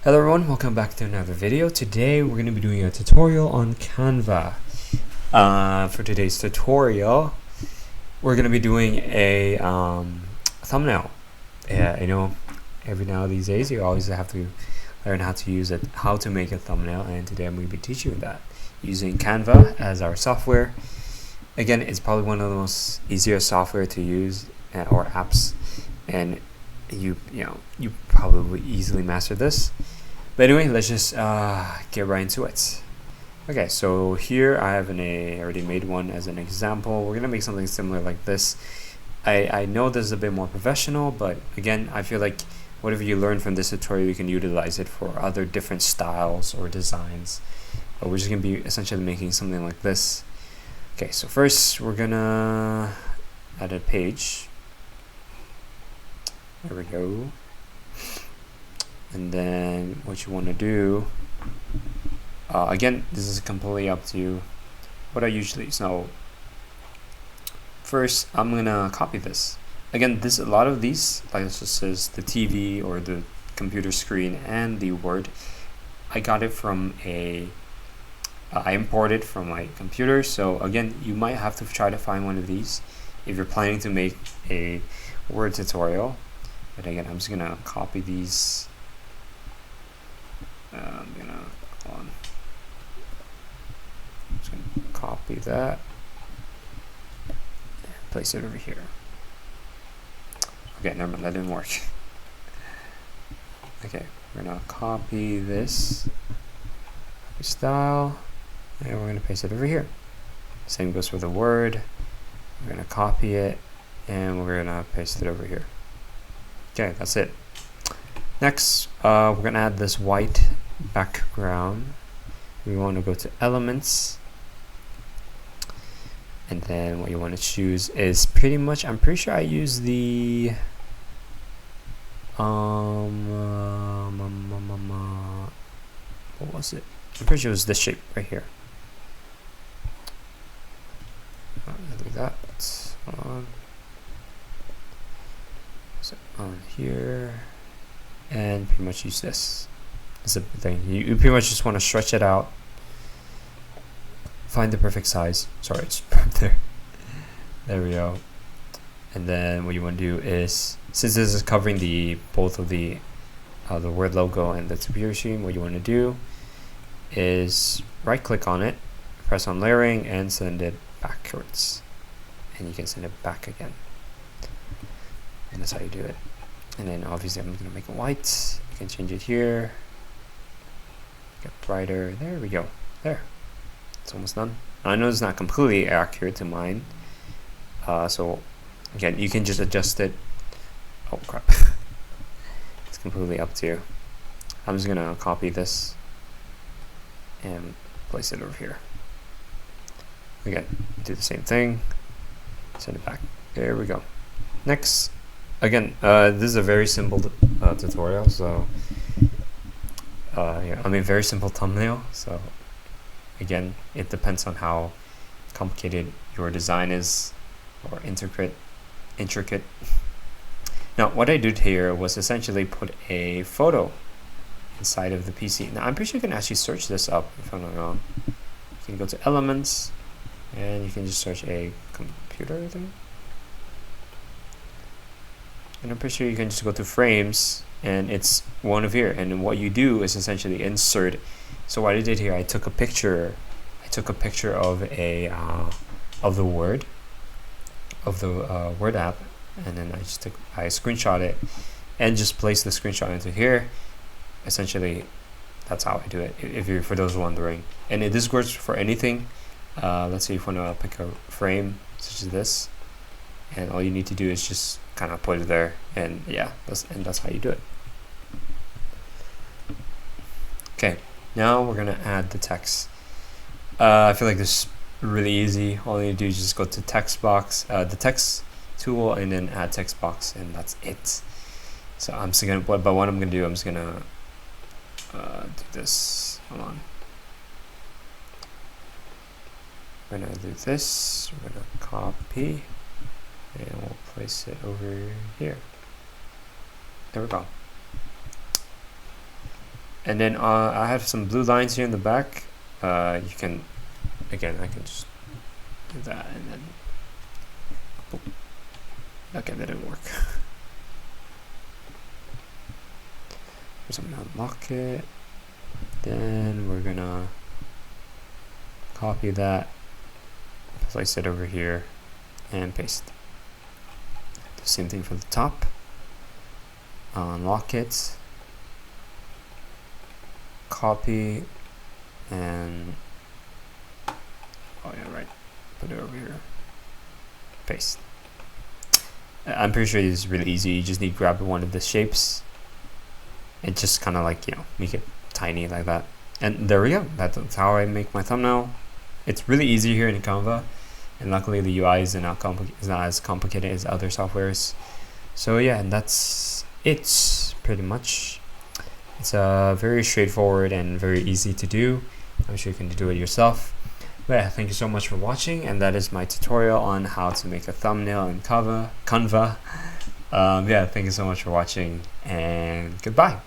Hello everyone, welcome back to another video. Today we're going to be doing a tutorial on Canva. For today's tutorial, we're going to be doing a thumbnail. Yeah, I know every now these days you always have to learn how to make a thumbnail, and today I'm going to be teaching you that using Canva as our software. Again, it's probably one of the most easier software to use or apps, and you probably easily master this. But anyway, let's just get right into it. Okay, so here I have already made one as an example. We're gonna make something similar like this. I know this is a bit more professional, but again, I feel like whatever you learn from this tutorial, you can utilize it for other different styles or designs. But we're just gonna be essentially making something like this. Okay, so first we're gonna add a page. There we go. And then what you want to do, again, this is completely up to you. What I usually, so first I'm gonna copy this. Again, a lot of these, like this just says the TV or the computer screen and the Word, I got it from I imported from my computer. So again, you might have to try to find one of these if you're planning to make a Word tutorial. But again, I'm just gonna copy these. I'm just gonna copy that and place it over here. Okay, never mind, that didn't work. Okay, we're gonna copy this, copy style, and we're gonna paste it over here. Same goes for the Word. We're gonna copy it and we're gonna paste it over here. Okay, that's it. Next, we're gonna add this white background. We want to go to Elements, and then what you want to choose is pretty much, I'm pretty sure I use the what was it? I'm pretty sure it was this shape right here. Do that. On here. And pretty much use this. That's a thing. You pretty much just want to stretch it out. Find the perfect size. Sorry, it's right there. There we go. And then what you want to do is, since this is covering both of the Word logo and the computer screen, what you want to do is right click on it, press on layering, and send it backwards. And you can send it back again. And that's how you do it. And then obviously I'm going to make it white. You can change it here. Get brighter. There we go. There. It's almost done. I know it's not completely accurate to mine. So again, you can just adjust it. Oh crap. It's completely up to you. I'm just going to copy this and place it over here. Again, do the same thing. Send it back. There we go. Next. Again, this is a very simple tutorial, so yeah, I mean very simple thumbnail. So again, it depends on how complicated your design is or intricate. Now, what I did here was essentially put a photo inside of the PC. Now, I'm pretty sure you can actually search this up if I'm not wrong. You can go to Elements, and you can just search a computer thing. And I'm pretty sure you can just go to frames, and it's one of here. And then what you do is essentially insert. So what I did here, I took a picture of of the Word app, and then I screenshot it and just placed the screenshot into here. Essentially, that's how I do it. For those wondering, and this works for anything. Let's say if you want to pick a frame such as this, and all you need to do is just kind of put it there, and yeah, that's how you do it. Okay, now we're gonna add the text. I feel like this is really easy. All you need to do is just go to text box, the text tool, and then add text box, and that's it. So I'm just gonna, but what I'm gonna do, I'm just gonna do this. Hold on. We're gonna do this. We're gonna copy. And we'll place it over here. There we go. And then I have some blue lines here in the back. You can, again, I can just do that and then, boom. Okay, that didn't work. So I'm gonna unlock it. Then we're gonna copy that, place it over here, and paste. The same thing for the top. Unlock it, copy, and oh yeah, right, put it over here, paste. I'm pretty sure this is really easy. You just need to grab one of the shapes and just kind of like, you know, make it tiny like that. And there we go. That's how I make my thumbnail. It's really easy here in Canva, and luckily the UI is not as complicated as other softwares. So yeah, and that's it pretty much. It's very straightforward and very easy to do. I'm sure you can do it yourself. But yeah, thank you so much for watching, and that is my tutorial on how to make a thumbnail in Canva. Yeah, thank you so much for watching, and goodbye.